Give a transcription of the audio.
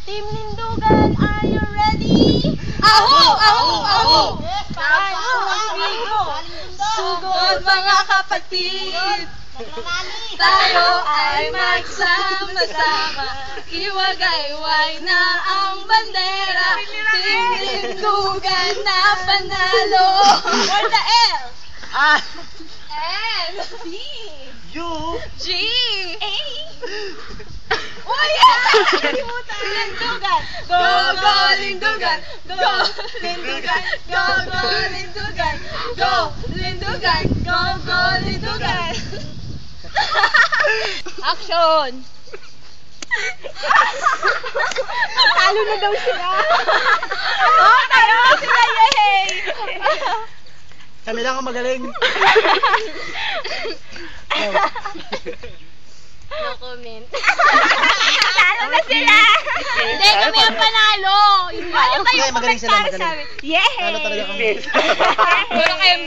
Team Lindugan, are you ready? Aho! Aho! Aho! Sugod mga kapatid, tayo ay magsama-sama, iwagayway na ang bandera, Team Lindugan na panalo. For the L, N, B, U, G, A. Oh yeah! Lindugan! Go, go, Lindugan! Go, Lindugan! Go, go, Lindugan! Go, Lindugan! Go, go, Lindugan! Action! Talo na daw sila! Oh, talo na sila! Yay! kami lang ang magaling. No comment. Talo na sila! Hindi, kami ang panalo! Ano ba yung Magaling sila, komentar magaling. sa amin? Yay! Talo talaga kami. Wala kayong